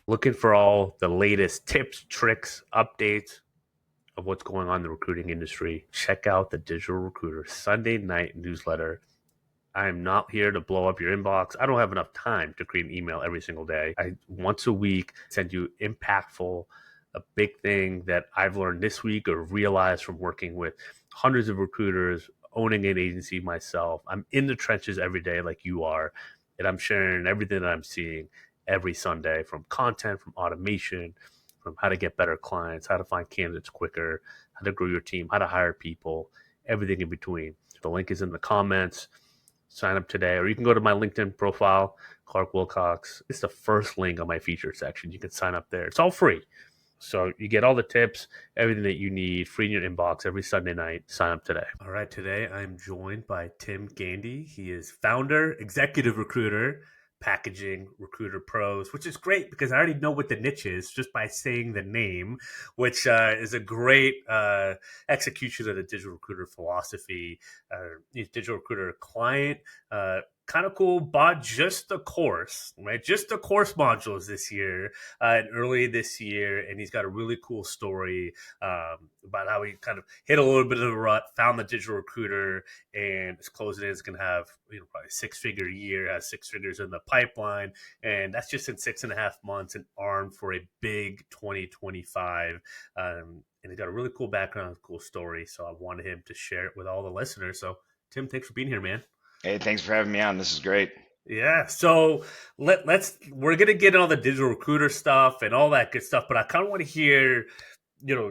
Looking for all the latest tips, tricks, updates of what's going on in the recruiting industry, check out the Digital Recruiter Sunday night newsletter. I am not here to blow up your inbox. I don't have enough time to create an email every single day. I once a week send you impactful, a big thing that I've learned this week or realized from working with hundreds of recruiters, owning an agency myself. I'm in the trenches every day like you are, and I'm sharing everything that I'm seeing every Sunday, from content, from automation, from how to get better clients, how to find candidates quicker, how to grow your team, how to hire people, everything in between. The link is in the comments. Sign up today, or you can go to my LinkedIn profile, Clark Wilcox. It's the first link on my feature section. You can sign up there. It's all free. So you get all the tips, everything that you need, free in your inbox every Sunday night. Sign up today. All right, today I'm joined by Tim Gandee. He is founder, executive recruiter, packaging recruiter pros, which is great because I already know what the niche is just by saying the name, which is a great execution of the digital recruiter philosophy. Digital recruiter client, kind of cool, bought just the course, right? Just the course modules this year and early this year. And he's got a really cool story about how he kind of hit a little bit of a rut, found the digital recruiter, and is closing in. Is going to have probably 6-figure year, has 6 figures in the pipeline. And that's just in 6.5 months and armed for a big 2025. And he's got a really cool background, cool story. So I wanted him to share it with all the listeners. So Tim, thanks for being here, man. Hey, thanks for having me on. This is great. Yeah, so we're gonna get on the digital recruiter stuff and all that good stuff, but I kind of want to hear,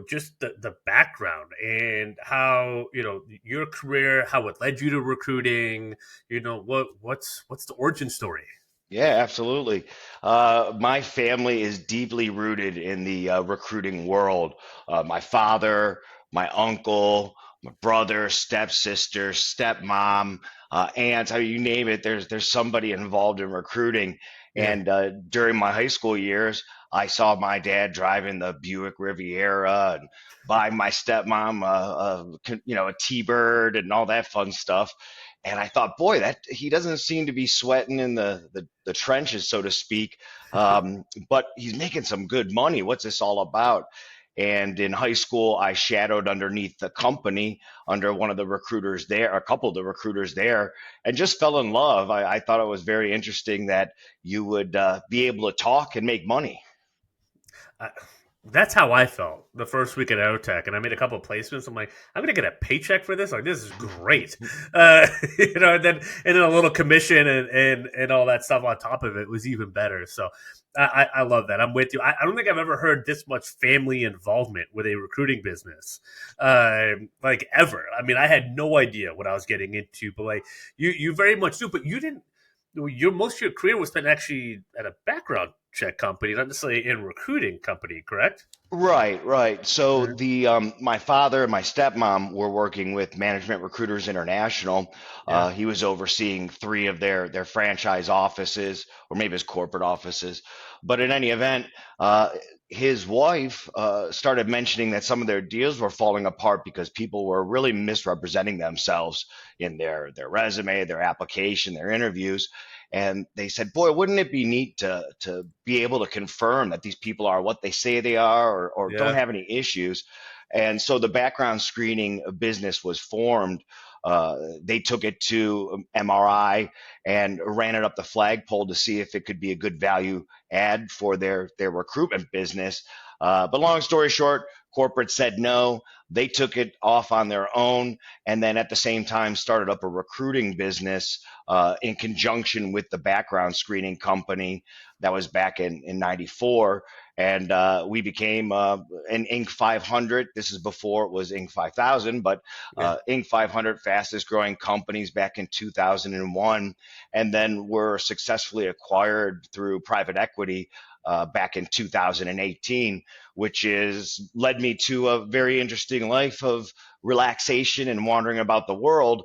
just the background and how your career, how it led you to recruiting. What's the origin story? Yeah, absolutely. My family is deeply rooted in the recruiting world. My father, my uncle, my brother, stepsister, stepmom, aunts, you name it. There's somebody involved in recruiting. Yeah, And during my high school years, I saw my dad driving the Buick Riviera and buying my stepmom a T-Bird and all that fun stuff. And I thought, boy, that he doesn't seem to be sweating in the trenches, so to speak. But he's making some good money. What's this all about? And in high school, I shadowed underneath the company under one of the recruiters there, a couple of the recruiters there, and just fell in love. I thought it was very interesting that you would be able to talk and make money. I, that's how I felt the first week at Aerotech, and I made a couple of placements. I'm like, I'm gonna get a paycheck for this. Like, this is great, and then a little commission and all that stuff on top of it was even better. So I love that. I'm with you. I don't think I've ever heard this much family involvement with a recruiting business, like ever. I mean, I had no idea what I was getting into, but like you very much do. But you didn't. Your most of your career was spent actually at a background check company, not necessarily in recruiting company, correct? Right, right. So Yeah. the my father and my stepmom were working with Management Recruiters International. Yeah. He was overseeing 3 of their franchise offices, or maybe his corporate offices. But in any event, his wife started mentioning that some of their deals were falling apart because people were really misrepresenting themselves in their resume, their application, their interviews. And they said, "Boy, wouldn't it be neat to be able to confirm that these people are what they say they are, or don't Yeah. have any issues?" And so the background screening business was formed. They took it to MRI and ran it up the flagpole to see if it could be a good value add for their recruitment business. But long story short, corporate said no. They took it off on their own, and then at the same time started up a recruiting business in conjunction with the background screening company. That was back in '94, and we became an Inc. 500. This is before it was Inc. 5000, but Yeah. Inc. 500 fastest growing companies back in 2001, and then were successfully acquired through private equity back in 2018, which is led me to a very interesting life of relaxation and wandering about the world.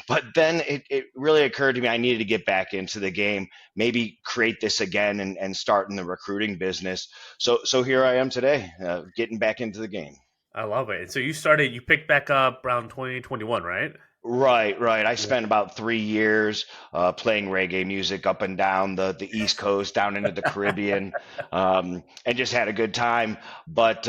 But then it really occurred to me I needed to get back into the game, maybe create this again and start in the recruiting business. So here I am today, getting back into the game. I love it. And so you picked back up around 2021, right? Right, right. I Yeah. spent about 3 years playing reggae music up and down the East Coast, down into the Caribbean, and just had a good time. But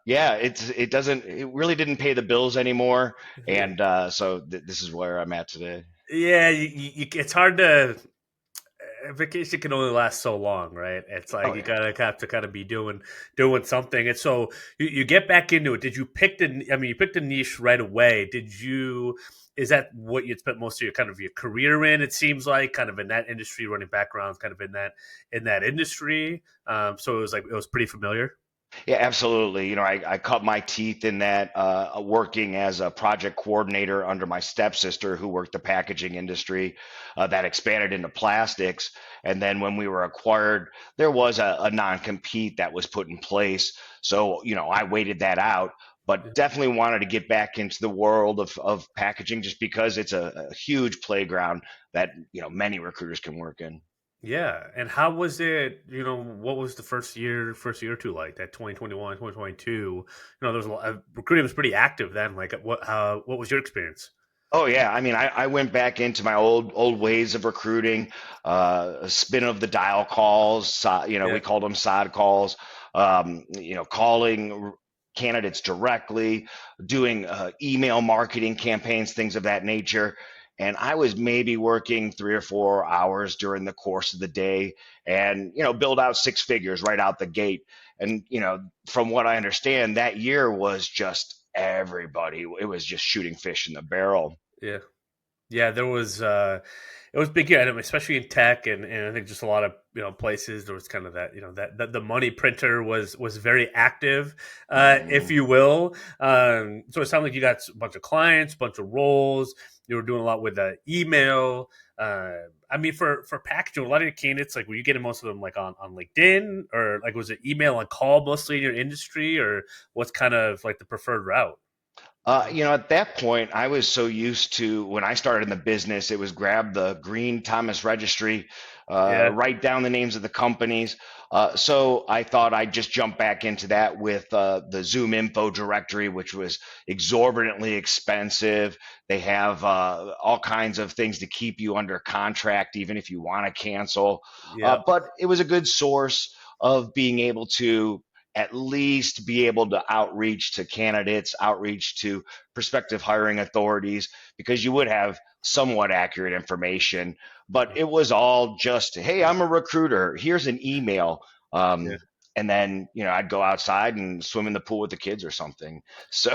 yeah, it really didn't pay the bills anymore, Yeah. and so this is where I'm at today. Yeah, it's hard to vacation can only last so long, right? It's like Oh you yeah. gotta have to kind of be doing something. And so you get back into it. Did you pick the? I mean, you picked a niche right away. Did you? Is that what you'd spent most of your kind of your career in? It seems like kind of in that industry, running backgrounds, kind of in that industry. So it was like it was pretty familiar. Yeah, absolutely. I cut my teeth in that working as a project coordinator under my stepsister who worked the packaging industry that expanded into plastics. And then when we were acquired, there was a non-compete that was put in place. So, I waited that out, but definitely wanted to get back into the world of packaging just because it's a huge playground that, many recruiters can work in. Yeah, and how was it? What was the first year or two like that 2021, 2022? There was a lot, recruiting was pretty active then. Like, what was your experience? Oh yeah, I mean, I went back into my old ways of recruiting, spin of the dial calls. Yeah, We called them sod calls. Calling candidates directly, doing email marketing campaigns, things of that nature. And I was maybe working 3 or 4 hours during the course of the day, and build out six figures right out the gate. And from what I understand, that year was just everybody. It was just shooting fish in the barrel. yeah. Yeah, there was it was big, yeah, and especially in tech and I think just a lot of places there was kind of that that the money printer was very active, if Mhm. you will. So it sounded like you got a bunch of clients, a bunch of roles. You were doing a lot with email. I mean, for packaging, a lot of your candidates, like, were you getting most of them like on LinkedIn, or like was it email and call mostly in your industry, or what's kind of like the preferred route? At that point, I was so used to when I started in the business, it was grab the green Thomas registry, Yeah, write down the names of the companies. So I thought I'd just jump back into that with the Zoom info directory, which was exorbitantly expensive. They have all kinds of things to keep you under contract, even if you want to cancel. yeah, But it was a good source of being able to at least be able to outreach to candidates, outreach to prospective hiring authorities, because you would have somewhat accurate information. But it was all just, hey, I'm a recruiter. Here's an email. yeah. And then, I'd go outside and swim in the pool with the kids or something. So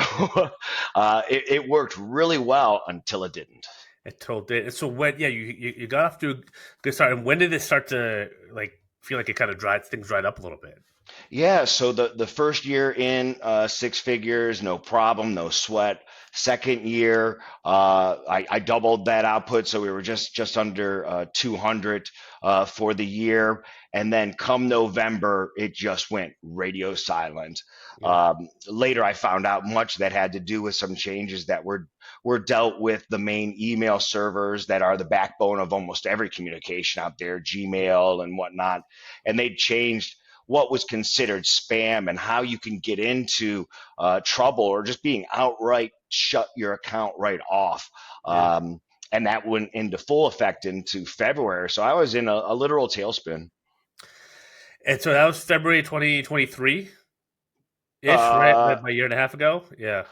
it worked really well until it didn't. It told it. So when, yeah, you got off to a good start. And when did it start to like feel like it kind of dried up a little bit? Yeah, so the first year in six figures, no problem, no sweat. Second year, I doubled that output, so we were just under 200 for the year. And then come November, it just went radio silent. Yeah, Later, I found out much that had to do with some changes that were dealt with the main email servers that are the backbone of almost every communication out there, Gmail and whatnot, and they changed what was considered spam and how you can get into trouble or just being outright shut your account right off. yeah. And that went into full effect into February. So I was in a literal tailspin. And so that was February 2023 ish, right? Uh, About a year and a half ago. Yeah,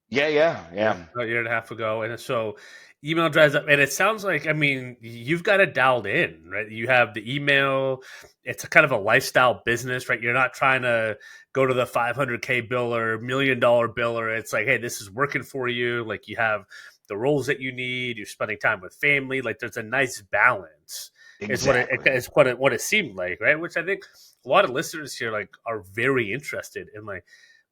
yeah, yeah, yeah, yeah. about a year and a half ago. And so email drives up, and it sounds like, I mean, you've got it dialed in, right? You have the email. It's a kind of a lifestyle business, right? You're not trying to go to the 500K biller, $1 million biller. It's like, hey, this is working for you. Like, you have the roles that you need. You're spending time with family. Like, there's a nice balance. Is what Exactly. is what it seemed like, right? Which I think a lot of listeners here like are very interested in, like,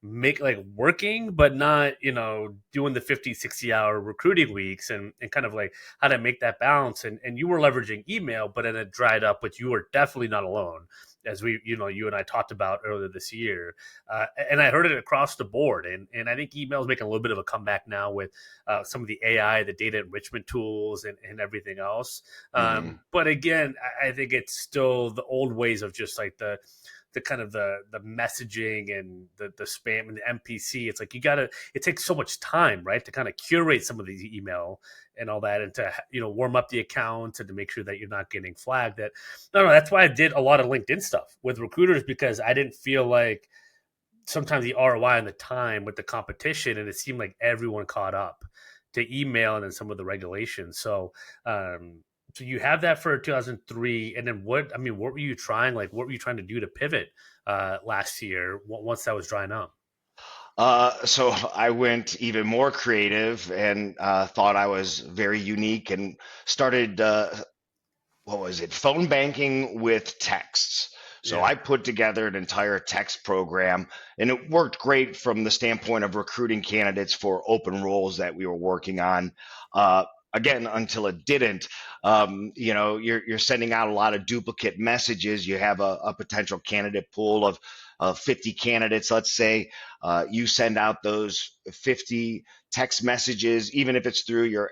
make like working but not doing the 50-60 hour recruiting weeks, and kind of like how to make that balance. And you were leveraging email, but then it dried up, but you were definitely not alone. as you and I talked about earlier this year. And I heard it across the board. And I think email is making a little bit of a comeback now with some of the AI, the data enrichment tools, and everything else. Hmm. But again, I think it's still the old ways of just like the kind of the messaging and the spam and the MPC. It's like it takes so much time, right, to kind of curate some of these email and all that, and to warm up the account and to make sure that you're not getting flagged. No, that's why I did a lot of LinkedIn stuff with recruiters, because I didn't feel like sometimes the ROI and the time with the competition, and it seemed like everyone caught up to email and then some of the regulations. So you have that for 2003, and then what were you trying? Like, what were you trying to do to pivot last year once that was drying up? So I went even more creative and thought I was very unique and started what was it? Phone banking with texts. So Yeah, I put together an entire text program, and it worked great from the standpoint of recruiting candidates for open roles that we were working on. Again, until it didn't. You're sending out a lot of duplicate messages. You have a potential candidate pool of 50 candidates, let's say. You send out those 50 text messages, even if it's through your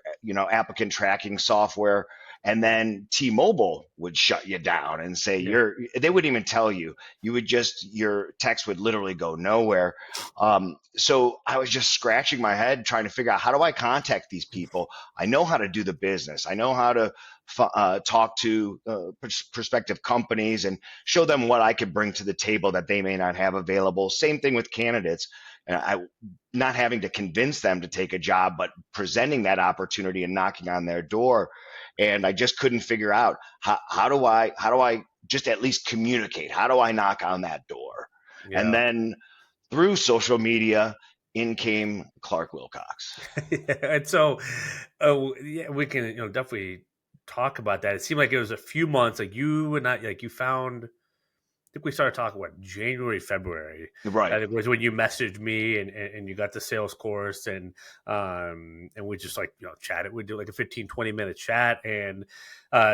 applicant tracking software, and then T-Mobile would shut you down and say yeah. they wouldn't even tell you. Your text would literally go nowhere. So I was just scratching my head trying to figure out, how do I contact these people? I know how to do the business. I know how to talk to prospective companies and show them what I could bring to the table that they may not have available. Same thing with candidates. I not having to convince them to take a job, but presenting that opportunity and knocking on their door. And I just couldn't figure out, how do I just at least communicate? How do I knock on that door? And Yeah. then through social media, in came Clark Wilcox. And so, yeah, we can definitely talk about that. It seemed like it was a few months, like you and I, like you found. I think we started talking what, January, February. Right. I think was when you messaged me, and you got the sales course, and we just like chatted. We do like a 15-20 minute chat, and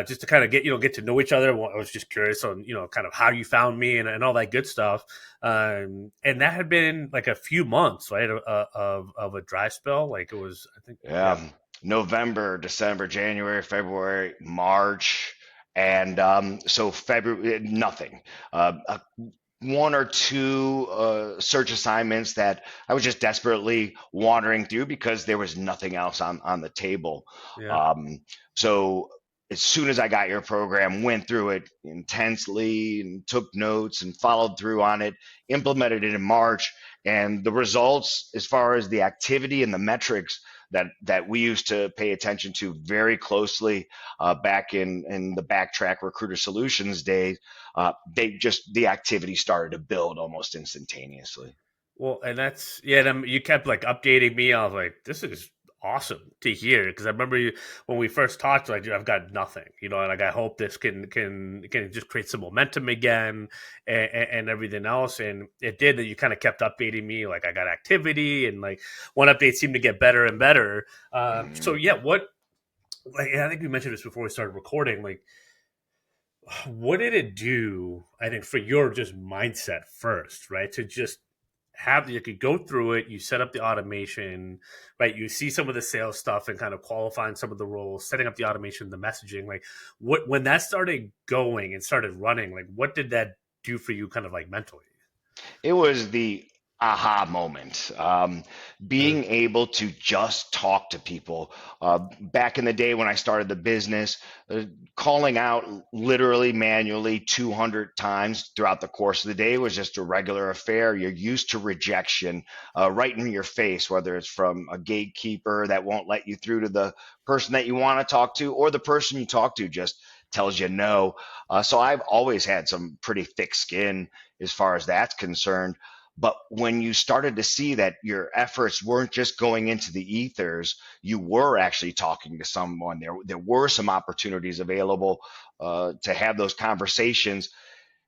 just to kind of get to know each other. I was just curious on kind of how you found me, and all that good stuff. And that had been like a few months, right, of a dry spell. Like it was, I think, yeah, Yeah. November, December, January, February, March. And so February, nothing. One or two search assignments that I was just desperately wandering through because there was nothing else on the table. yeah. Um, so as soon as I got your program, went through it intensely and took notes and followed through on it, implemented it in March, and the results, as far as the activity and the metrics that we used to pay attention to very closely back in the Backtrack Recruiter Solutions days, the activity started to build almost instantaneously. Well, and that's yeah. And you kept like updating me. I was like, "This is awesome to hear," because I remember when we first talked. Like, dude, I've got nothing, and like I hope this can just create some momentum again, and everything else. And it did. That you kind of kept updating me. Like I got activity, and like one update seemed to get better and better. So Mm. yeah, what? Like I think we mentioned this before we started recording. Like, what did it do? I think for your just mindset first, right? To just have you could go through it, you set up the automation, right? You see some of the sales stuff and kind of qualifying some of the roles, setting up the automation, the messaging. Like what when that started going and started running, like what did that do for you kind of like mentally? It was the aha moment. Uh, Being able to just talk to people. Back in the day when I started the business, calling out literally manually 200 times throughout the course of the day was just a regular affair. You're used to rejection right in your face, whether it's from a gatekeeper that won't let you through to the person that you want to talk to, or the person you talk to just tells you no. So I've always had some pretty thick skin as far as that's concerned. But when you started to see that your efforts weren't just going into the ethers, you were actually talking to someone. There were some opportunities available to have those conversations.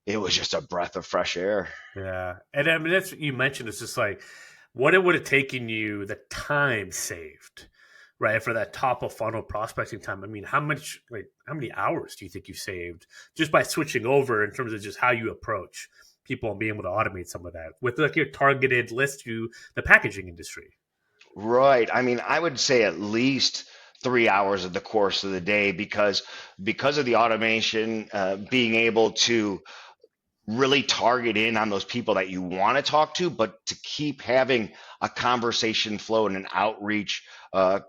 It was just a breath of fresh air. yeah. And I mean that's what you mentioned. It's just like what it would have taken you, the time saved, right? For that top of funnel prospecting time. I mean, how many hours do you think you saved just by switching over in terms of just how you approach people and being able to automate some of that with like your targeted list to the packaging industry? Right. I mean, I would say at least 3 hours of the course of the day because of the automation, being able to really target in on those people that you want to talk to, but to keep having a conversation flow and an outreach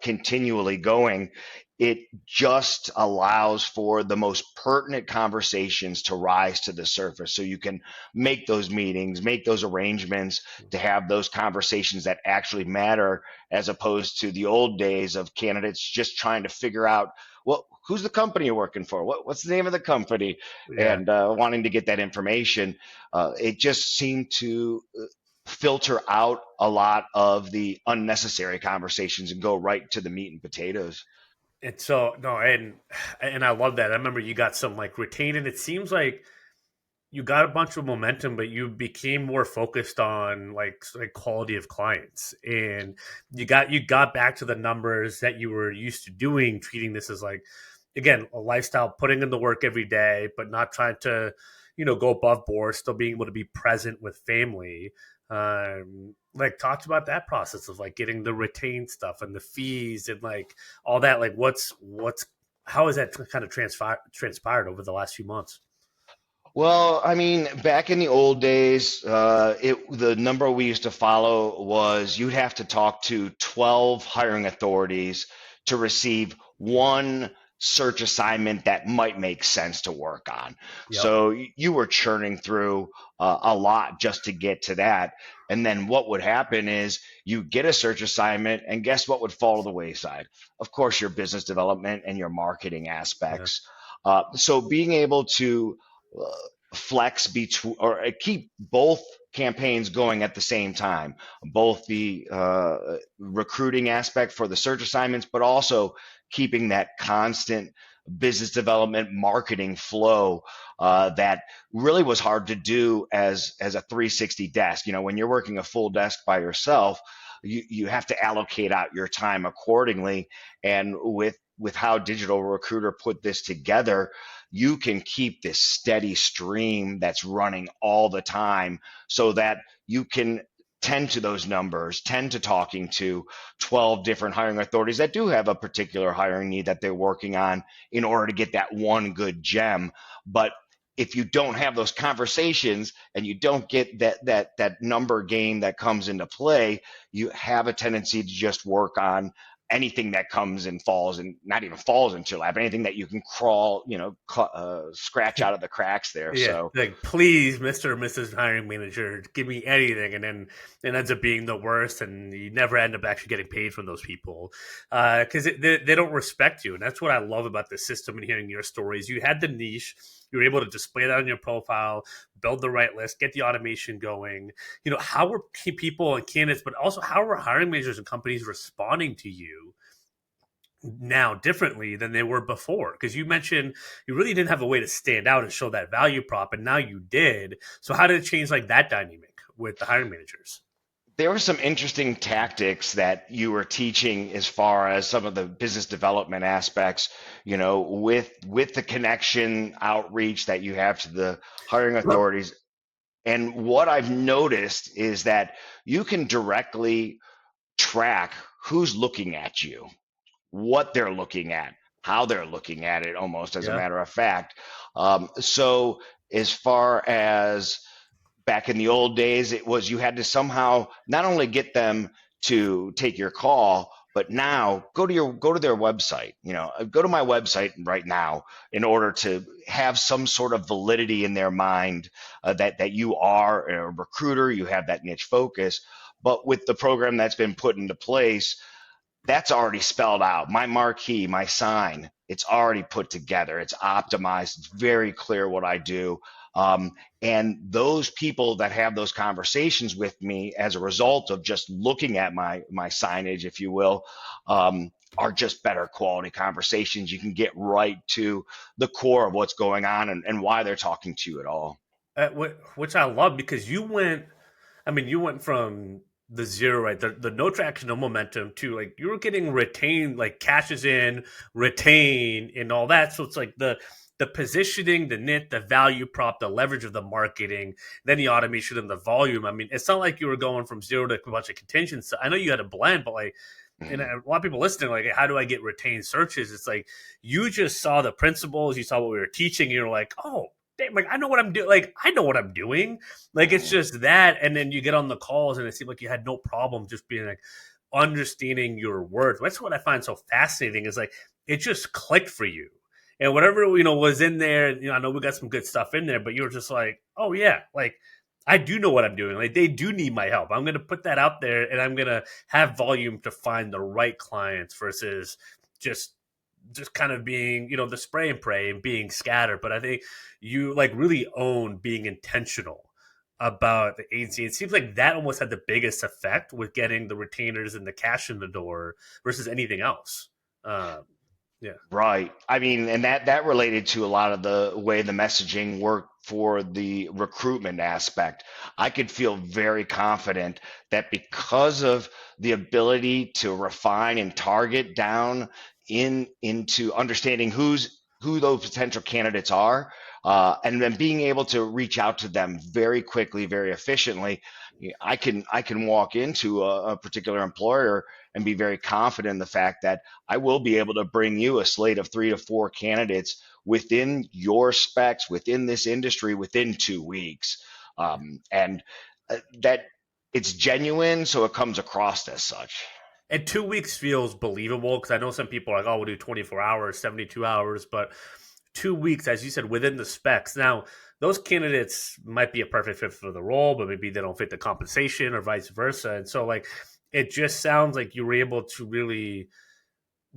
continually going, it just allows for the most pertinent conversations to rise to the surface. So you can make those meetings, make those arrangements to have those conversations that actually matter, as opposed to the old days of candidates just trying to figure out, well, who's the company you're working for? What's the name of the company? Yeah. And wanting to get that information. It just seemed to filter out a lot of the unnecessary conversations and go right to the meat and potatoes. And so no, and I love that. I remember you got some like retained, and it seems like you got a bunch of momentum, but you became more focused on like quality of clients, and you got back to the numbers that you were used to doing, treating this as like again a lifestyle, putting in the work every day, but not trying to go above board, still being able to be present with family. Like talked about that process of like getting the retained stuff and the fees and like all that. Like what's how has that kind of transpired over the last few months? Well, I mean, back in the old days, the number we used to follow was you'd have to talk to 12 hiring authorities to receive one search assignment that might make sense to work on. Yep. So you were churning through a lot just to get to that. And then what would happen is you get a search assignment, and guess what would fall to the wayside? Of course, your business development and your marketing Yeah. aspects. So being able to uh, flex between or keep both campaigns going at the same time, both the recruiting aspect for the search assignments, but also keeping that constant business development marketing flow that really was hard to do as a 360 desk. When you're working a full desk by yourself, you have to allocate out your time accordingly. And with how Digital Recruiter put this together, you can keep this steady stream that's running all the time so that you can tend to those numbers, tend to talking to 12 different hiring authorities that do have a particular hiring need that they're working on in order to get that one good gem. But if you don't have those conversations and you don't get that number game that comes into play, you have a tendency to just work on anything that comes and falls, and not even falls into your lap, anything that you can crawl, scratch out of the cracks there. Yeah, So like please, Mr. or Mrs. Hiring Manager, give me anything, and then it ends up being the worst, and you never end up actually getting paid from those people because they don't respect you, and that's what I love about the system and hearing your stories. You had the niche, you were able to display that on your profile, build the right list, get the automation going. How were people and candidates, but also how were hiring managers and companies responding to you now differently than they were before? Because you mentioned you really didn't have a way to stand out and show that value prop, and now you did. So how did it change like that dynamic with the hiring managers? there were some interesting tactics that you were teaching as far as some of the business development aspects, with the connection outreach that you have to the hiring authorities. And what I've noticed is that you can directly track who's looking at you, what they're looking at, how they're looking at it, almost as a Yeah. matter of fact. So, as far as back in the old days, it was you had to somehow not only get them to take your call, but now go to their website. Go to my website right now in order to have some sort of validity in their mind that you are a recruiter, you have that niche focus. But with the program that's been put into place, that's already spelled out. My marquee, my sign, it's already put together. It's optimized. It's very clear what I do. Um, and those people that have those conversations with me as a result of just looking at my signage, if you will, are just better quality conversations. You can get right to the core of what's going on and why they're talking to you at all. Which I love because you went. I mean, you went from the zero, right? The no traction, no momentum too. Like you were getting retained, like cashes in, retain, and all that. So it's like the positioning, the knit, the value prop, the leverage of the marketing, then the automation and the volume. I mean, it's not like you were going from zero to a bunch of contingents. I know you had a blend, but like, and Mhm. a lot of people listening, like, how do I get retained searches? It's like you just saw the principles, you saw what we were teaching, and you're like, oh, damn, like I know what I'm doing. Like I know what I'm doing. Like it's Mhm. just that, and then you get on the calls, and it seemed like you had no problem just being like understanding your words. That's what I find so fascinating is like it just clicked for you, and whatever was in there. I know we got some good stuff in there, but you were just like, oh yeah, like I do know what I'm doing. Like they do need my help. I'm going to put that out there, and I'm going to have volume to find the right clients versus just kind of being the spray and pray and being scattered. But I think you like really own being intentional about the agency. It seems like that almost had the biggest effect with getting the retainers and the cash in the door versus anything else. um, yeah. Right. I mean, and that related to a lot of the way the messaging worked for the recruitment aspect. I could feel very confident that because of the ability to refine and target down into understanding who those potential candidates are, and then being able to reach out to them very quickly, very efficiently. I can walk into a particular employer and be very confident in the fact that I will be able to bring you a slate of 3 to 4 candidates within your specs, within this industry, within 2 weeks. And that it's genuine, so it comes across as such. And 2 weeks feels believable because I know some people are like, oh, we'll do 24 hours, 72 hours, but 2 weeks, as you said, within the specs. Now, those candidates might be a perfect fit for the role, but maybe they don't fit the compensation or vice versa. And so, like, it just sounds like you were able to really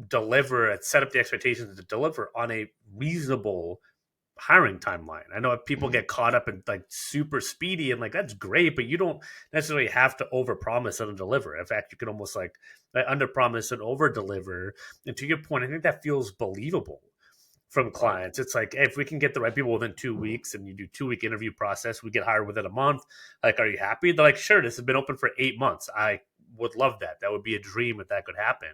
deliver and set up the expectations to deliver on a reasonable hiring timeline. I know people Mhm. get caught up in like super speedy and like that's great, but you don't necessarily have to overpromise and deliver. In fact, you can almost like underpromise and overdeliver. And to your point, I think that feels believable from Right. clients. It's like, hey, if we can get the right people within 2 weeks and you do 2 week interview process, we get hired within a month. Like, are you happy? They're like, sure, this has been open for 8 months. I would love that. That would be a dream if that could happen.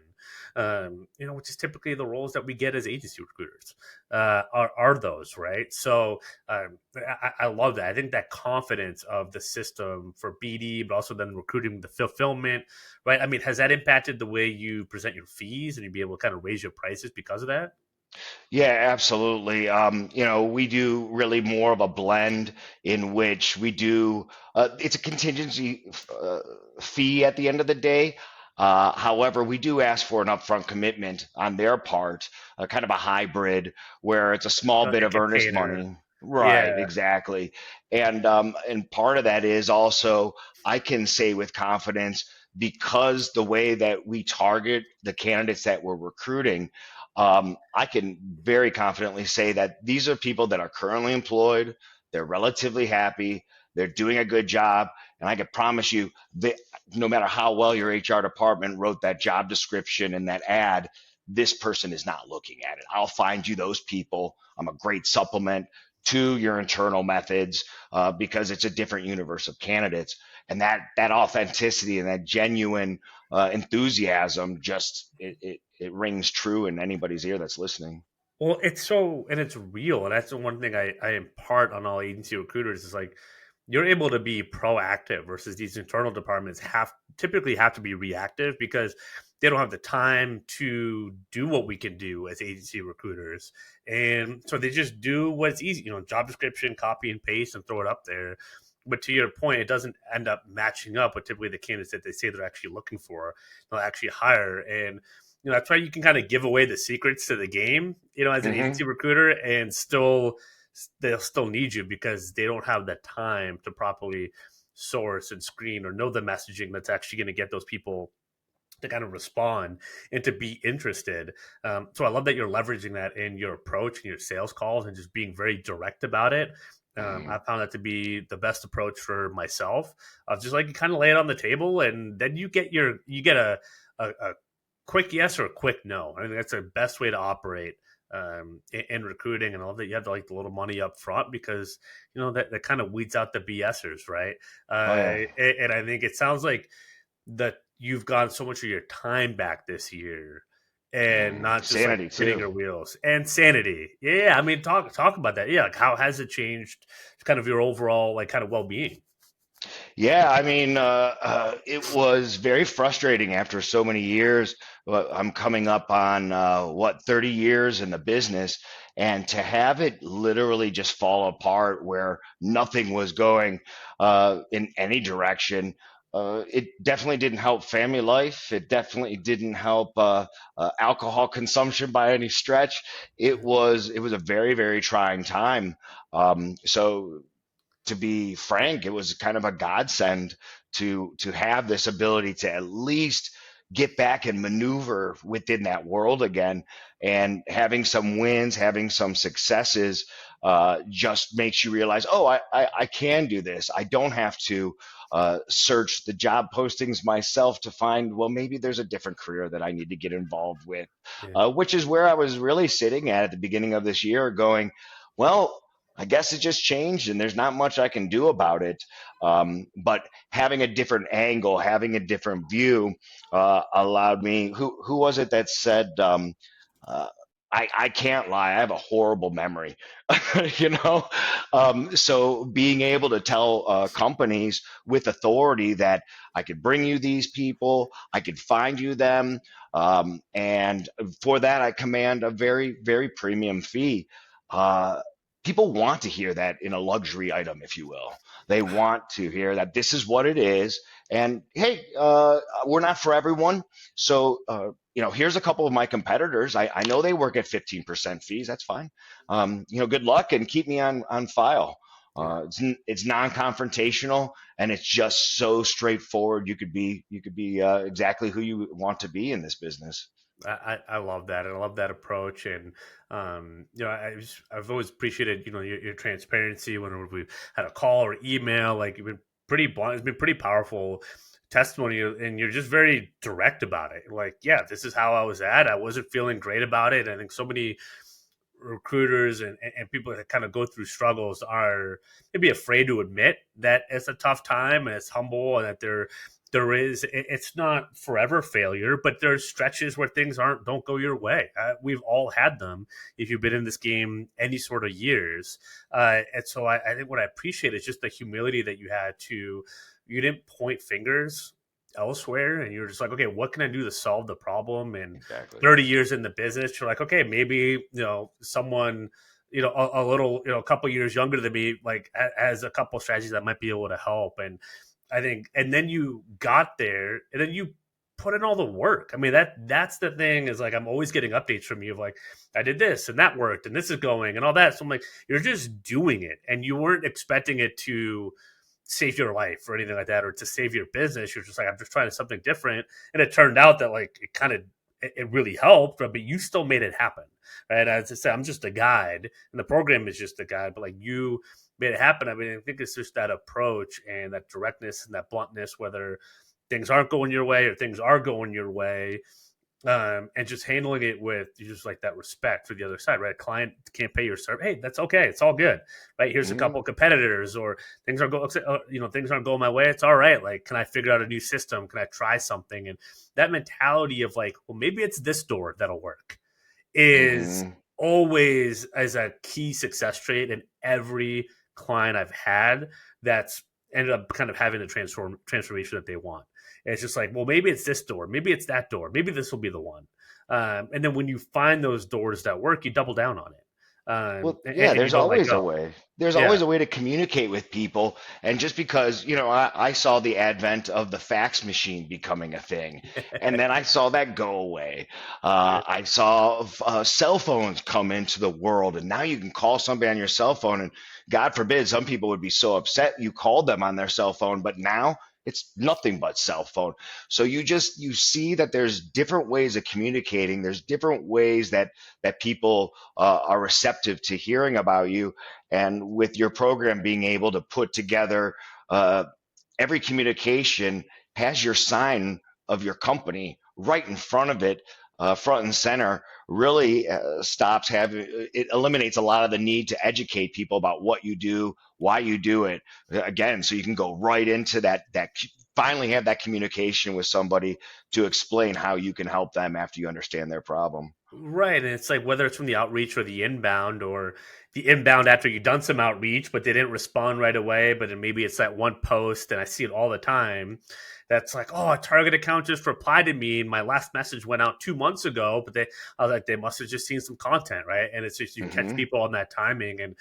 Which is typically the roles that we get as agency recruiters are those, right? So I love that. I think that confidence of the system for BD, but also then recruiting the fulfillment, right? I mean, has that impacted the way you present your fees and you be able to kind of raise your prices because of that? Yeah, absolutely. We do really more of a blend in which we do, it's a contingency fee at the end of the day. However, we do ask for an upfront commitment on their part, kind of a hybrid where it's a small bit A of earnest container. money. Right, Yeah. exactly. And part of that is also I can say with confidence because the way that we target the candidates that we're recruiting, I can very confidently say that these are people that are currently employed. They're relatively happy. They're doing a good job. And I can promise you that no matter how well your HR department wrote that job description and that ad, this person is not looking at it. I'll find you those people. I'm a great supplement to your internal methods because it's a different universe of candidates. And that authenticity and that genuine enthusiasm just it rings true in anybody's ear that's listening. Well, it's real, and that's the one thing I impart on all agency recruiters is like you're able to be proactive versus these internal departments typically have to be reactive because they don't have the time to do what we can do as agency recruiters, and so they just do what's easy, job description, copy and paste, and throw it up there. But to your point, it doesn't end up matching up with typically the candidates that they say they're actually looking for. They'll actually hire, and that's why you can kind of give away the secrets to the game, as an agency Hmm. recruiter, and still they'll still need you because they don't have the time to properly source and screen or know the messaging that's actually going to get those people to kind of respond and to be interested. So I love that you're leveraging that in your approach and your sales calls and just being very direct about it. I found that to be the best approach for myself. Of just like you kind of lay it on the table, and then you get a quick yes or a quick no. I think that's the best way to operate in recruiting. And I love that you have like the little money up front because that kind of weeds out the BSers, right? Oh yeah. And I think it sounds like that you've gotten so much of your time back this year and not just like Sanity spinning too. your wheels and sanity. Yeah, I mean, talk about that. Yeah, like how has it changed kind of your overall like kind of well being? Yeah, I mean, it was very frustrating after so many years. I'm coming up on 30 years in the business, and to have it literally just fall apart where nothing was going in any direction. It definitely didn't help family life. It definitely didn't help alcohol consumption by any stretch. It was a very, very trying time. So to be frank, it was kind of a godsend to have this ability to at least get back and maneuver within that world again. And having some wins, having some successes, just makes you realize, oh, I can do this. I don't have to search the job postings myself to find, well, maybe there's a different career that I need to get involved with, Yeah, which is where I was really sitting at the beginning of this year, going, well, I guess it just changed and there's not much I can do about it. But having a different angle, having a different view allowed me. Who was it that said, uh, I can't lie, I have a horrible memory, you know? So being able to tell companies with authority that I could bring you these people, I could find you them. And for that, I command a very, very premium fee. Uh, People want to hear that in a luxury item, if you will. They want to hear that this is what it is. And hey, we're not for everyone. So, here's a couple of my competitors. I know they work at 15% fees. That's fine. Good luck and keep me on file. yeah. It's non-confrontational and it's just so straightforward. You could be exactly who you want to be in this business. I love that. And I love that approach. And, I've always appreciated, your transparency whenever we've had a call or email, like you've been pretty blunt. It's been pretty powerful testimony. And you're just very direct about it. Like, yeah, this is how I was at. I wasn't feeling great about it. I think so many recruiters and people that kind of go through struggles are maybe afraid to admit that it's a tough time and it's humble and that it's not forever failure, but there's stretches where things don't go your way. We've all had them if you've been in this game any sort of years. And so I think what I appreciate is just the humility that you didn't point fingers elsewhere and you're just like, okay, what can I do to solve the problem? And Exactly. 30 years in the business, you're like, okay, maybe, someone, a little, a couple years younger than me, like has a couple strategies that might be able to help. And I think, and then you got there and then you put in all the work. I mean, that's the thing is like, I'm always getting updates from you of like, I did this and that worked and this is going and all that. So I'm like, you're just doing it and you weren't expecting it to save your life or anything like that, or to save your business. You're just like, I'm just trying something different. And it turned out that like, it really helped, but you still made it happen. Right. As I said, I'm just a guide and the program is just a guide, but like you made it happen. I mean, I think it's just that approach and that directness and that bluntness, whether things aren't going your way or things are going your way. And just handling it with just like that respect for the other side, right? A client can't pay your service. Hey, that's okay. It's all good, right? Here's a Mm-hmm. couple of competitors, or things aren't going, things aren't going my way. It's all right. Like, can I figure out a new system? Can I try something? And that mentality of like, well, maybe it's this door that'll work is Mm-hmm. always as a key success trait in every client I've had that's ended up kind of having the transformation that they want. And it's just like, well, maybe it's this door, maybe it's that door, maybe this will be the one. And then when you find those doors that work, you double down on it, Well, and, yeah, and you there's don't let always a go. way. There's Yeah, always a way to communicate with people. And just because, I saw the advent of the fax machine becoming a thing, and then I saw that go away. yeah, I saw cell phones come into the world, and now you can call somebody on your cell phone. And God forbid, some people would be so upset you called them on their cell phone, but now it's nothing but cell phone. So you see that there's different ways of communicating. There's different ways that people are receptive to hearing about you. And with your program being able to put together uh, every communication has your sign of your company right in front of it, front and center, really stops having it, eliminates a lot of the need to educate people about what you do, why you do it. Again, so you can go right into that finally have that communication with somebody to explain how you can help them after you understand their problem. Right. And it's like whether it's from the outreach or the inbound after you've done some outreach, but they didn't respond right away. But then maybe it's that one post, and I see it all the time. That's like, oh, a target account just replied to me, and my last message went out 2 months ago. But I was like, they must have just seen some content, right? And it's just you catch Hmm. people on that timing, and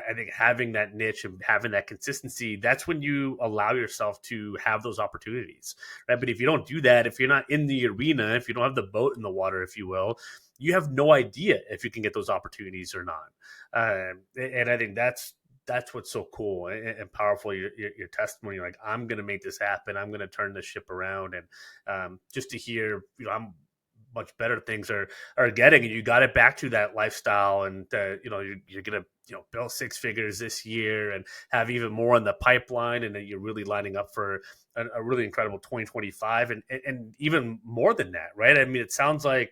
I think having that niche and having that consistency, that's when you allow yourself to have those opportunities, right? But if you don't do that, if you're not in the arena, if you don't have the boat in the water, if you will, you have no idea if you can get those opportunities or not. And I think that's what's so cool and powerful. Your testimony, like I'm going to make this happen. I'm going to turn this ship around, and just to hear, I'm much better things are getting, and you got it back to that lifestyle, and you're gonna build six figures this year and have even more in the pipeline, and then you're really lining up for a really incredible 2025 and even more than that, right? I mean, it sounds like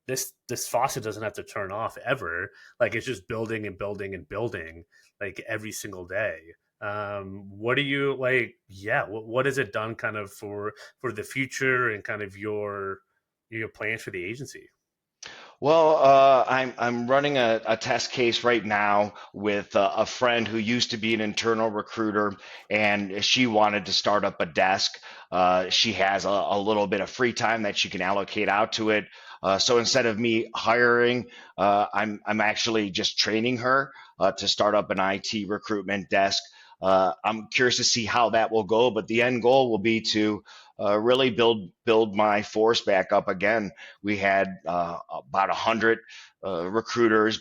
this faucet doesn't have to turn off ever. Like it's just building and building and building like every single day. What do you like? Yeah, what has it done kind of for the future and kind of your plans for the agency? Well, I'm running a test case right now with a friend who used to be an internal recruiter, and she wanted to start up a desk. She has a little bit of free time that she can allocate out to it. So instead of me hiring, I'm actually just training her to start up an IT recruitment desk. I'm curious to see how that will go, but the end goal will be to really build my force back up again. We had about 100 recruiters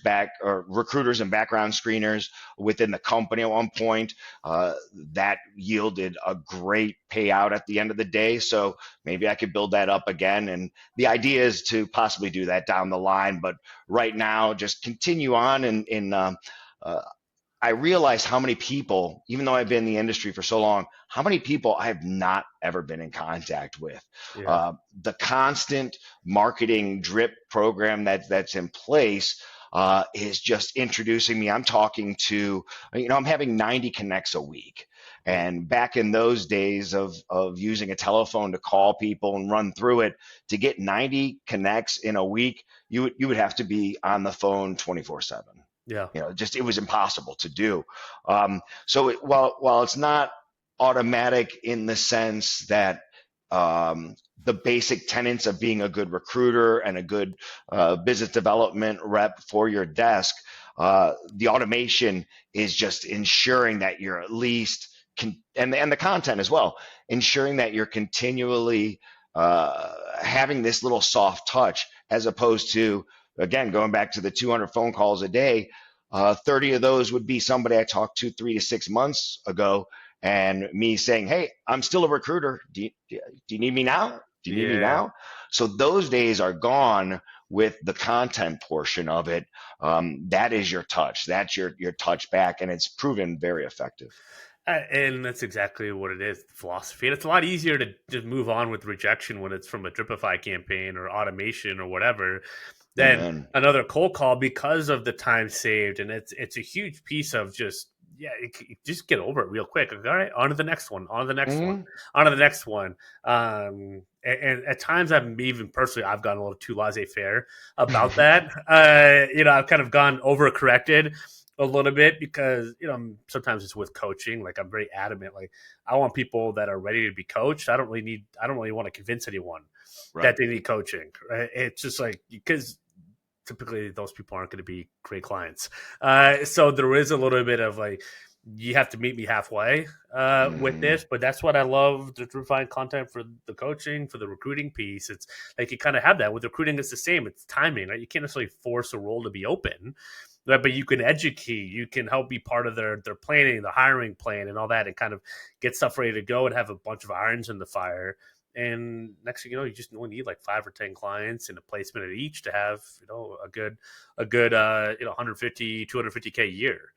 and background screeners within the company at one point. That yielded a great payout at the end of the day. So maybe I could build that up again. And the idea is to possibly do that down the line. But right now, just continue on uh, I realized how many people, even though I've been in the industry for so long, how many people I have not ever been in contact with. Yeah, The constant marketing drip program that's in place is just introducing me. I'm talking to, I'm having 90 connects a week. mm, And back in those days of using a telephone to call people and run through it, to get 90 connects in a week, you would have to be on the phone 24/7. yeah, Just it was impossible to do. While it's not automatic in the sense that the basic tenets of being a good recruiter and a good business development rep for your desk, the automation is just ensuring that you're at least and the content as well, ensuring that you're continually having this little soft touch as opposed to, again, going back to the 200 phone calls a day. 30 of those would be somebody I talked to 3 to 6 months ago, and me saying, "Hey, I'm still a recruiter. Do you need me now? Do you need me yeah. now?" So those days are gone with the content portion of it. That is your touch. That's your touch back, and it's proven very effective. And that's exactly what it is, philosophy. And it's a lot easier to just move on with rejection when it's from a Dripify campaign or automation or whatever than Amen. another cold call because of the time saved. And it's a huge piece of just, yeah, just get over it real quick. Like, all right, on to the next one, on to the next one, Mm-hmm. on to the next one. And at times I've even personally, I've gotten a little too laissez-faire about that. I've kind of gone overcorrected a little bit because sometimes it's with coaching. Like I'm very adamant. Like I want people that are ready to be coached. I don't really want to convince anyone Right. that they need coaching. Right? It's just like because typically those people aren't going to be great clients. So there is a little bit of like you have to meet me halfway with Mm-hmm. this, but that's what I love to refine content for the coaching, for the recruiting piece. It's like you kind of have that with recruiting. It's the same. It's timing, right? You can't necessarily force a role to be open, right? But you can educate, you can help be part of their planning, the hiring plan, and all that, and kind of get stuff ready to go and have a bunch of irons in the fire. And next thing you know, you just only need like 5 or 10 clients and a placement at each to have a good 150 250K a year,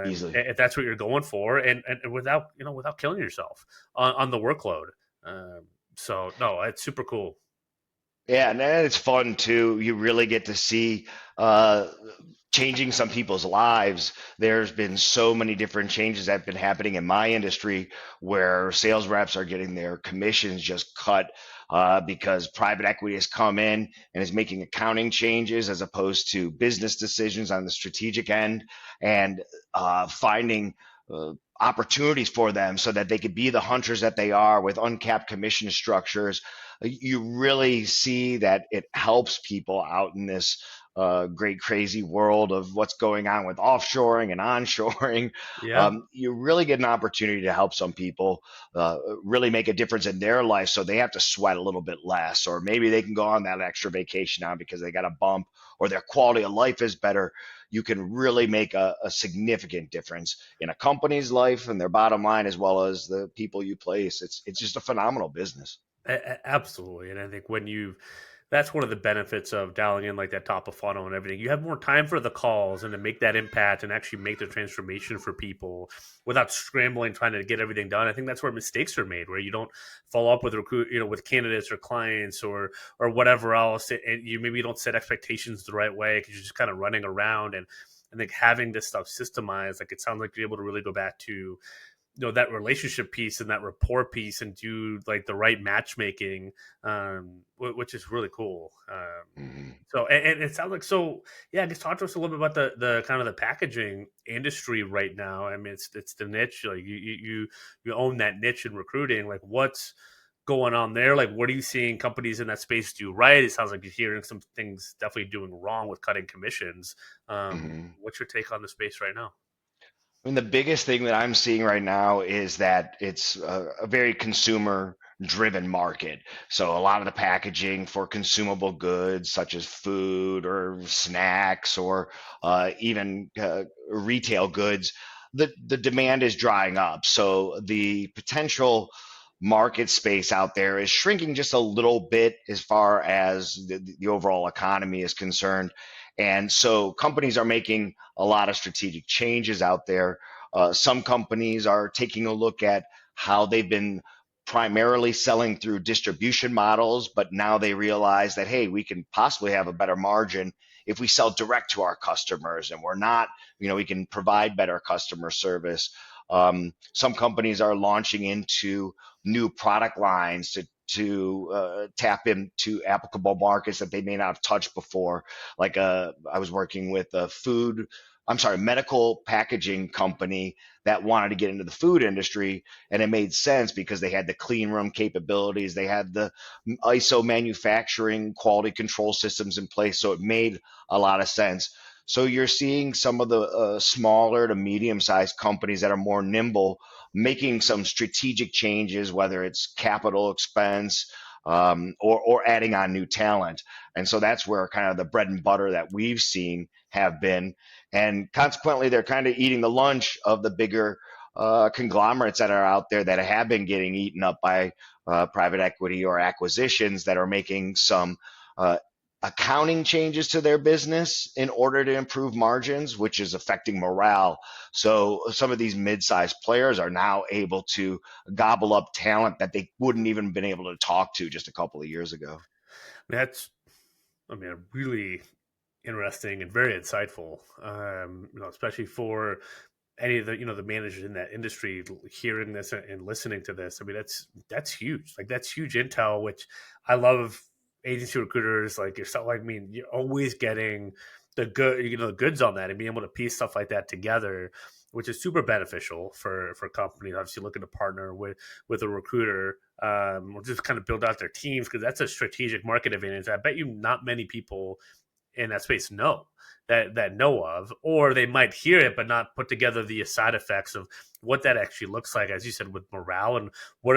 Easily. if that's what you're going for, and without killing yourself on the workload. So no, it's super cool. Yeah, and then it's fun too. You really get to see. Uh, changing some people's lives. There's been so many different changes that have been happening in my industry where sales reps are getting their commissions just cut because private equity has come in and is making accounting changes as opposed to business decisions on the strategic end, and finding opportunities for them so that they could be the hunters that they are with uncapped commission structures. You really see that it helps people out in this great crazy world of what's going on with offshoring and onshoring. Yeah. You really get an opportunity to help some people really make a difference in their life, so they have to sweat a little bit less, or maybe they can go on that extra vacation now because they got a bump, or their quality of life is better. You can really make a significant difference in a company's life and their bottom line, as well as the people you place. It's just a phenomenal business. Absolutely. And I think that's one of the benefits of dialing in like that top of funnel and everything. You have more time for the calls and to make that impact and actually make the transformation for people without scrambling trying to get everything done. I think that's where mistakes are made, where you don't follow up with with candidates or clients or whatever else, and you maybe don't set expectations the right way because you're just kind of running around. And I think having this stuff systemized, like it sounds like you're able to really go back to that relationship piece and that rapport piece and do like the right matchmaking, which is really cool. Mhm. So and it sounds like, so yeah, just talk to us a little bit about the kind of the packaging industry right now. I mean, it's the niche, like you own that niche in recruiting. Like what's going on there? Like what are you seeing companies in that space do right? It sounds like you're hearing some things definitely doing wrong with cutting commissions. Mhm. What's your take on the space right now? I mean, the biggest thing that I'm seeing right now is that it's a very consumer driven market. So a lot of the packaging for consumable goods, such as food or snacks or even retail goods, the demand is drying up. So the potential market space out there is shrinking just a little bit as far as the overall economy is concerned. And so companies are making a lot of strategic changes out there. Some companies are taking a look at how they've been primarily selling through distribution models, but now they realize that, hey, we can possibly have a better margin if we sell direct to our customers, and we're not, we can provide better customer service. Some companies are launching into new product lines to tap into applicable markets that they may not have touched before. Like I was working with a medical packaging company that wanted to get into the food industry, and it made sense because they had the clean room capabilities, they had the ISO manufacturing quality control systems in place, so it made a lot of sense. So you're seeing some of the smaller to medium sized companies that are more nimble making some strategic changes, whether it's capital expense or adding on new talent. And so that's where kind of the bread and butter that we've seen have been. And consequently, they're kind of eating the lunch of the bigger conglomerates that are out there that have been getting eaten up by private equity or acquisitions that are making some uh, accounting changes to their business in order to improve margins, which is affecting morale. So some of these mid-sized players are now able to gobble up talent that they wouldn't even been able to talk to just a couple of years ago. That's, I mean, really interesting and very insightful. Especially for any of the the managers in that industry hearing this and listening to this. I mean, that's huge. Like that's huge intel, which I love. Agency recruiters like yourself, like, I mean, you're always getting the good, the goods on that, and being able to piece stuff like that together, which is super beneficial for companies. Obviously, looking to partner with a recruiter, or just kind of build out their teams, because that's a strategic market advantage. I bet you not many people in that space know of, or they might hear it but not put together the side effects of what that actually looks like, as you said, with morale, and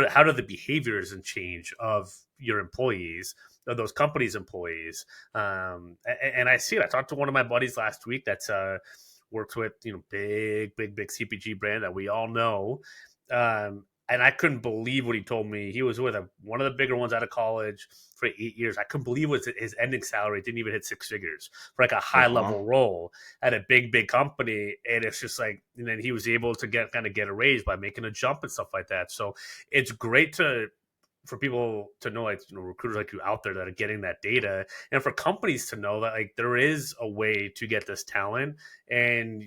how do the behaviors and change of your employees, of those companies' employees. And I see it. I talked to one of my buddies last week that's works with big CPG brand that we all know. And I couldn't believe what he told me. He was with one of the bigger ones out of college for 8 years. I couldn't believe his ending salary didn't even hit six figures for like a high Uh-huh. level role at a big company. And it's just like, and then he was able to get a raise by making a jump and stuff like that. So it's great to for people to know, like, recruiters like you out there that are getting that data, and for companies to know that, like, there is a way to get this talent, and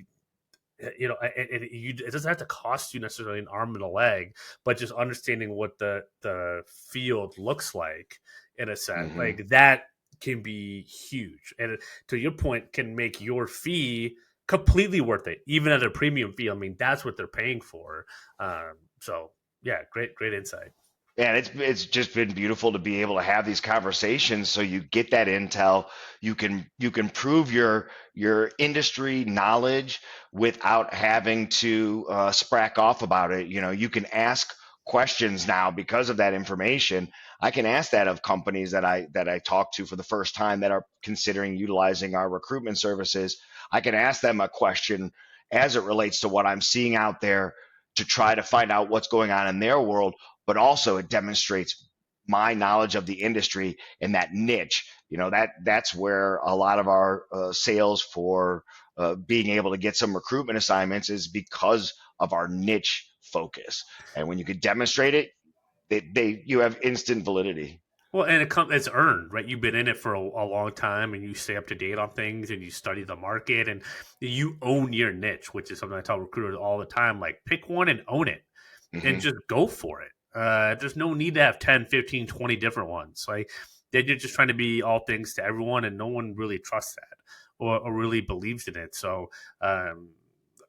it doesn't have to cost you necessarily an arm and a leg, but just understanding what the field looks like in a sense, Hmm. like that can be huge, and to your point, can make your fee completely worth it, even at a premium fee. I mean, that's what they're paying for. So yeah, great insight. And it's just been beautiful to be able to have these conversations so you get that intel. You can prove your industry knowledge without having to sprack off about it. You can ask questions now because of that information. I can ask that of companies that I talk to for the first time that are considering utilizing our recruitment services. I can ask them a question as it relates to what I'm seeing out there to try to find out what's going on in their world, but also it demonstrates my knowledge of the industry and that niche. That's where a lot of our sales for being able to get some recruitment assignments is because of our niche focus. And when you can demonstrate it, you have instant validity. Well, and it's earned, right? You've been in it for a long time, and you stay up to date on things, and you study the market, and you own your niche, which is something I tell recruiters all the time. Like, pick one and own it, and Hmm. just go for it. There's no need to have 10, 15, 20 different ones. Like, they're just trying to be all things to everyone, and no one really trusts that, or really believes in it. So, um,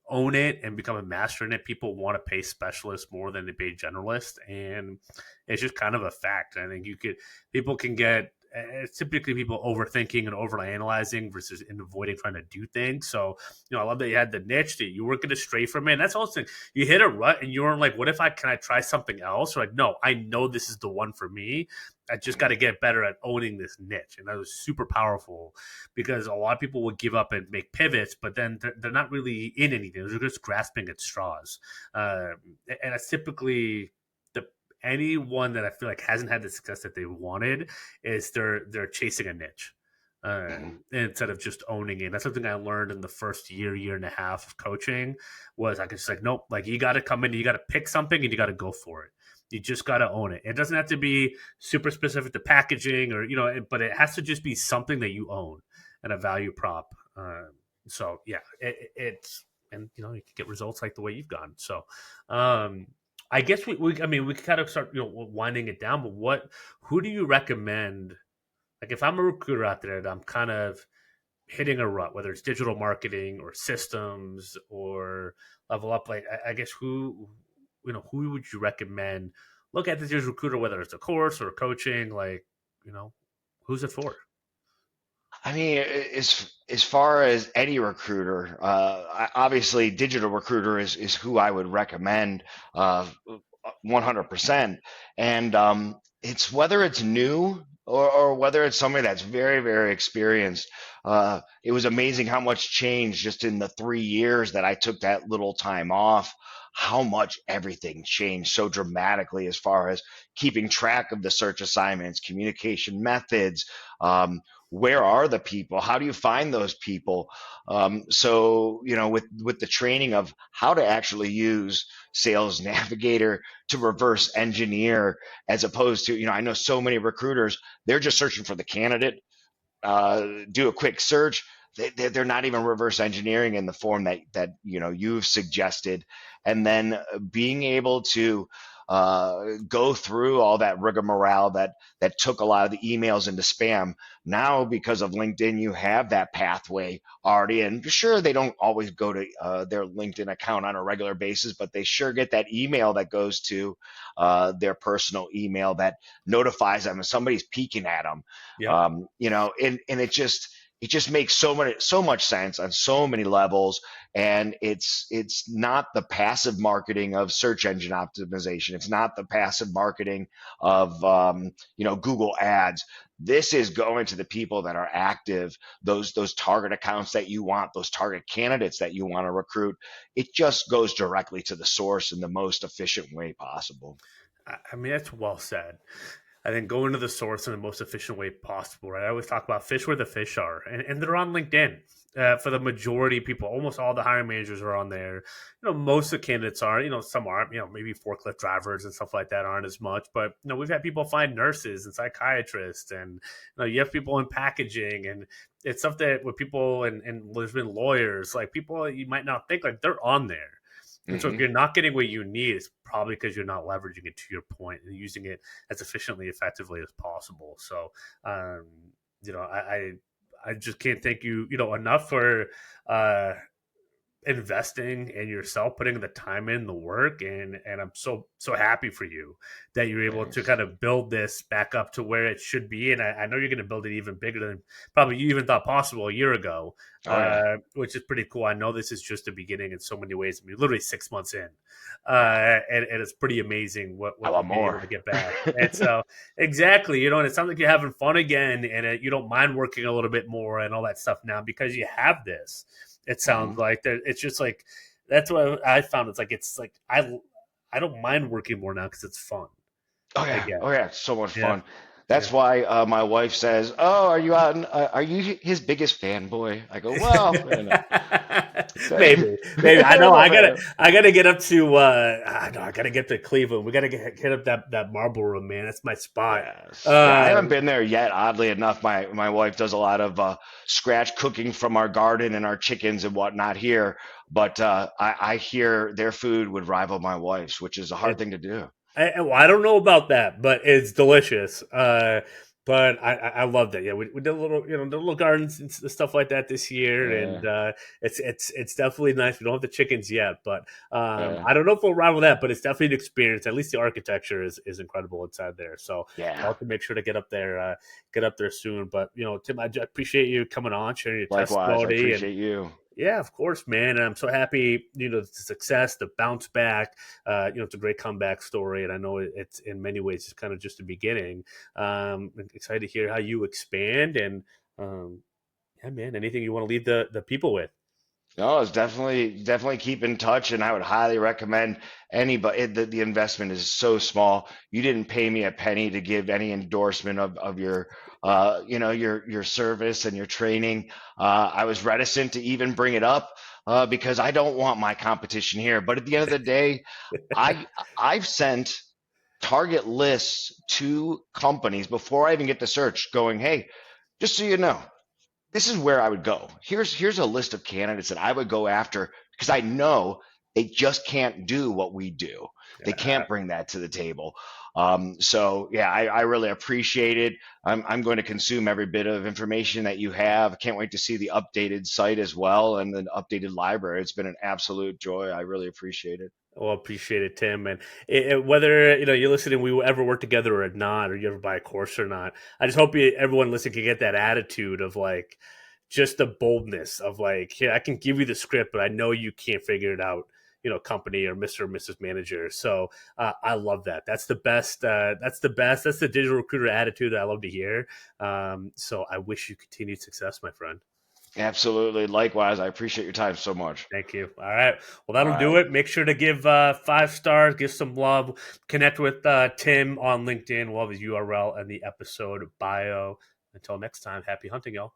own it and become a master in it. People want to pay specialists more than they pay generalists, and it's just kind of a fact. I think people can get, it's typically people overthinking and overanalyzing versus in avoiding trying to do things. So, I love that you had the niche that you weren't going to stray from it. And that's also, you hit a rut and you weren't like, what if can I try something else? Or like, no, I know this is the one for me. I just got to get better at owning this niche. And that was super powerful, because a lot of people would give up and make pivots, but then they're not really in anything. They're just grasping at straws. And it's typically the anyone that I feel like hasn't had the success that they wanted is they're chasing a niche. Hmm. Instead of just owning it. That's something I learned in the first year and a half of coaching. Was I could just like, nope, like, you got to come in, you got to pick something, and you got to go for it. You just got to own it. It doesn't have to be super specific to packaging, or but it has to just be something that you own and a value prop. So yeah, it's, and you can get results like the way you've gone. So, um, I guess I mean, we could kind of start winding it down. But who do you recommend? Like, if I'm a recruiter out there and I'm kind of hitting a rut, whether it's digital marketing or systems or level up, like, I guess who would you recommend? Look at this year's recruiter, whether it's a course or coaching, like, you know, who's it for? I mean, as far as any recruiter, obviously digital recruiter is who I would recommend, 100%. And it's whether it's new or whether it's somebody that's very, very experienced. It was amazing how much changed just in the 3 years that I took that little time off. How much everything changed so dramatically as far as keeping track of the search assignments, communication methods. Where are the people? How do you find those people? So with the training of how to actually use Sales Navigator to reverse engineer, as opposed to, I know so many recruiters, they're just searching for the candidate, do a quick search. They're not even reverse engineering in the form that you've suggested, and then being able to go through all that rigmarole that took a lot of the emails into spam. Now, because of LinkedIn, you have that pathway already, and sure, they don't always go to their LinkedIn account on a regular basis, but they sure get that email that goes to their personal email that notifies them if somebody's peeking at them. Yep. And it just makes so much sense on so many levels. And it's not the passive marketing of search engine optimization. It's not the passive marketing of Google ads. This is going to the people that are active, those target accounts that you want, those target candidates that you want to recruit. It just goes directly to the source in the most efficient way possible. I mean, that's well said. I think going to the source in the most efficient way possible, right? I always talk about fish where the fish are, and they're on LinkedIn. for the majority of people, almost all the hiring managers are on there. Most of the candidates are. Some aren't. Maybe forklift drivers and stuff like that aren't as much. But we've had people find nurses and psychiatrists, and you have people in packaging, and it's stuff that with people and there's been lawyers, like people you might not think like they're on there. And so if you're not getting what you need, it's probably because you're not leveraging it to your point and using it as efficiently, effectively as possible. So, I just can't thank you, enough for investing in yourself, putting the time in, the work, and I'm so happy for you that you're able to Thanks. kind of build this back up to where it should be. And I know you're going to build it even bigger than probably you even thought possible a year ago, Oh yeah, which is pretty cool. I know this is just the beginning in so many ways. I mean, literally 6 months in, yeah. and it's pretty amazing I what want you've been able more. to get back. And so exactly, and it sounds like you're having fun again, and you don't mind working a little bit more and all that stuff now because you have this. It sounds Hmm. like that. It's just like that's what I found. It's like I don't mind working more now because it's fun again. Oh yeah, it's so much Yeah, fun. yeah. That's why my wife says, "Oh, are you out? Are you his biggest fanboy?" I go, "Well, Maybe I know. I'm a I fan." gotta get up to. I know I gotta get to Cleveland. We gotta get up that Marble Room, man. That's my spot. Yes. Yeah, I Uh, haven't been there yet. Oddly enough, my wife does a lot of scratch cooking from our garden and our chickens and whatnot here. But I hear their food would rival my wife's, which is a hard it, thing to do. well, I don't know about that, but it's delicious. But I love that. Yeah, we did a little, the little gardens and stuff like that this year, Yeah, and it's definitely nice. We don't have the chickens yet, but yeah, I don't know if we'll rival that, but it's definitely an experience. At least the architecture is incredible inside there. So I'll yeah. have to make sure to get up there soon. But Tim, I appreciate you coming on, sharing your Likewise, I testimony, and appreciate you. yeah, of course, man. And I'm so happy, the success, the bounce back. It's a great comeback story, and I know it's in many ways it's kind of just the beginning. I'm excited to hear how you expand, and um, yeah, man. Anything you want to leave the people with? No, it's definitely keep in touch, and I would highly recommend anybody. The investment is so small. You didn't pay me a penny to give any endorsement of your, your service and your training. I was reticent to even bring it up because I don't want my competition here. But at the end of the day, I I've sent target lists to companies before I even get the search, going, hey, just so you know, this is where I would go. Here's a list of candidates that I would go after because I know they just can't do what we do. They can't bring that to the table. So yeah, I really appreciate it. I'm going to consume every bit of information that you have. Can't wait to see the updated site as well and the updated library. It's been an absolute joy. I really appreciate it. Well, appreciate it, Tim. And whether you're listening, we will ever work together or not, or you ever buy a course or not, I just hope everyone listening can get that attitude of like just the boldness of like, here, I can give you the script, but I know you can't figure it out. Company or Mr. or Mrs. Manager. So I love that. That's the best. That's the best. That's the digital recruiter attitude that I love to hear. So I wish you continued success, my friend. Absolutely. Likewise, I appreciate your time so much. Thank you. All right. Well, All that'll do right. it. Make sure to give 5 stars, give some love, connect with Tim on LinkedIn. We'll have his URL and the episode bio. Until next time, happy hunting, y'all.